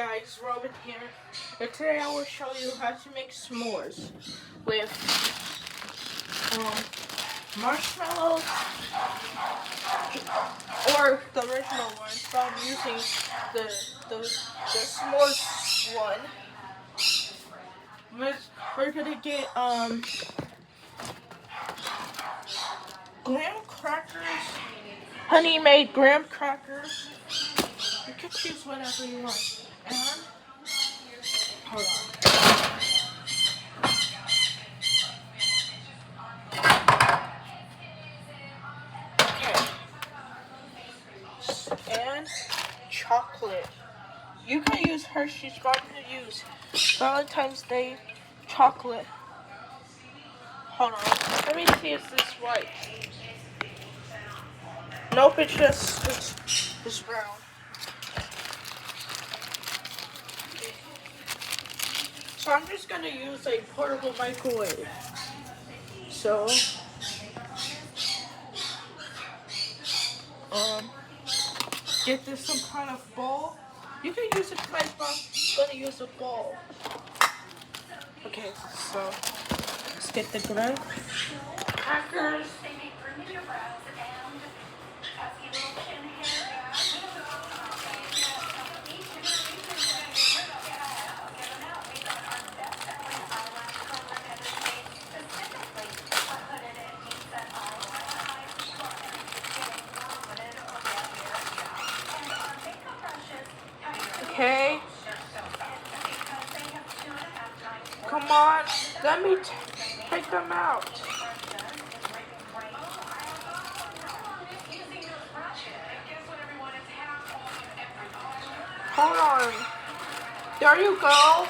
guys, Robin here, and today I will show you how to make s'mores with marshmallows or the original ones, but I'm using the s'mores one. We're gonna get graham crackers, honey-made graham crackers. You can choose whatever you want. And hold on. Okay. And chocolate. You can use Hershey's, but I'm gonna use Valentine's Day chocolate. Hold on. Let me see if this is white. Nope, it's brown. Okay. So I'm just gonna use a portable microwave. So get this some kind of bowl. You can use a plate, but I'm gonna use a bowl. Okay, so let's get the graham crackers. Okay. Come on, let me take them out. Hold on. There you go.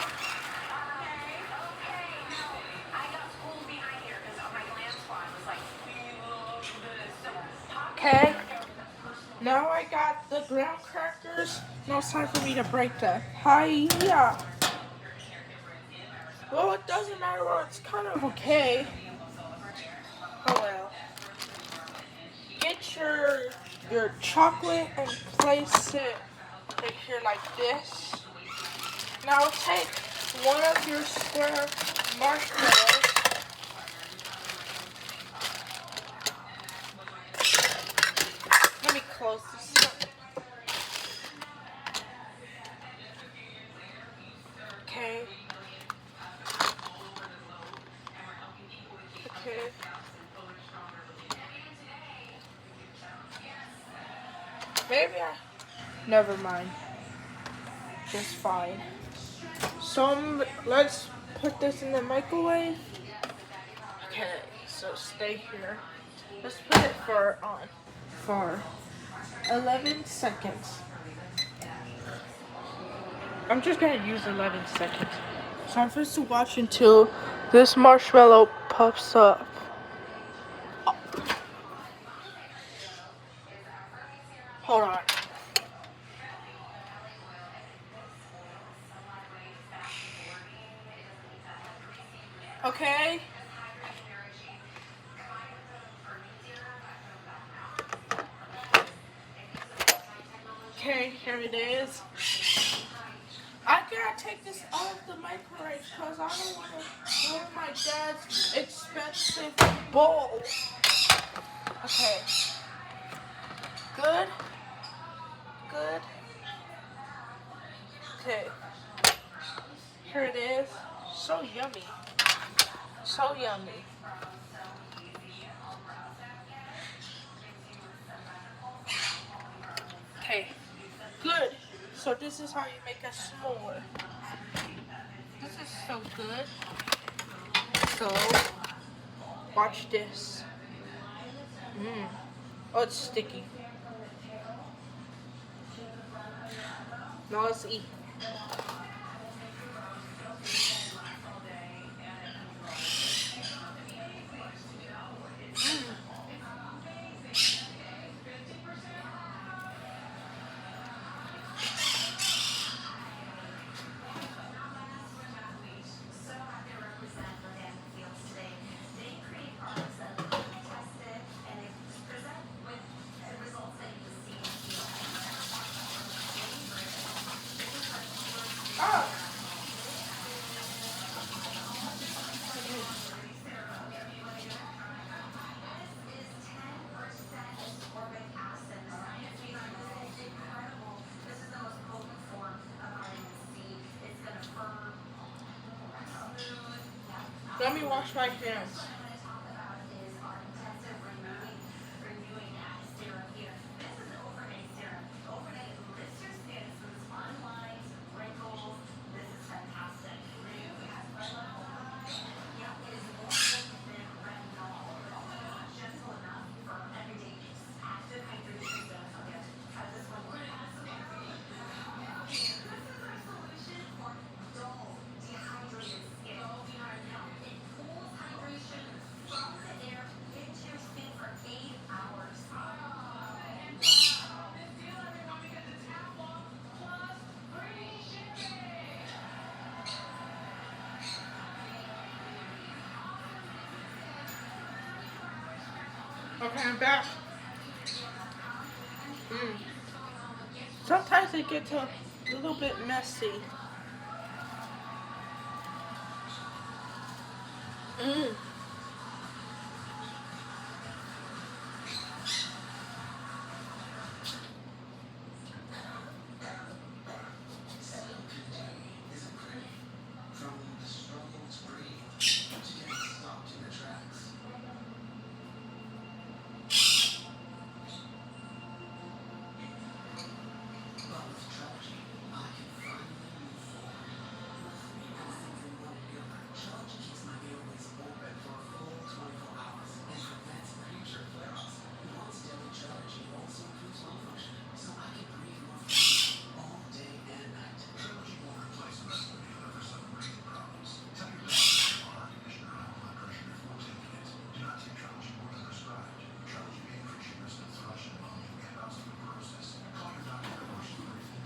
Okay. Now I got the graham crackers. Now it's time for me to break them. Hi-ya. Well, it doesn't matter. Well, it's kind of okay. Oh well. Get your chocolate and place it right here like this. Now take one of your square marshmallows. Let me close this up. Okay. Okay. Never mind. Just fine. So let's put this in the microwave. Okay, so stay here. Let's put it for 11 seconds. I'm just gonna use 11 seconds. So I'm supposed to watch until this marshmallow puffs up. Hold on. Okay. Okay, here it is. I gotta take this out of the microwave because I don't want to ruin my dad's expensive bowl. Okay. Good. Good. Okay. Here it is. So yummy. So yummy. Okay. Good. So this is how you make a s'more. This is so good. So watch this. Oh, it's sticky. Now let's eat. Let me wash my hands. Okay, I'm back. Sometimes it gets a little bit messy.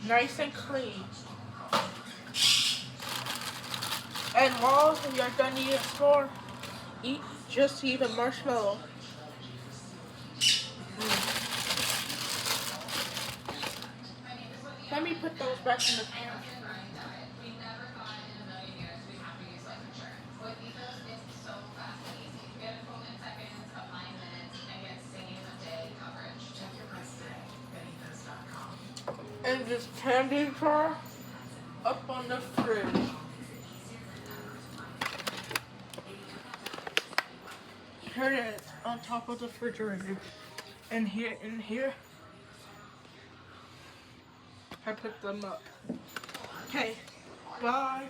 Nice and clean. And while you're done eating s'more, just eat a marshmallow. Let me put those back in the pan. And this candy jar up on the fridge. Here it is on top of the refrigerator. And here, I put them up. Okay, bye.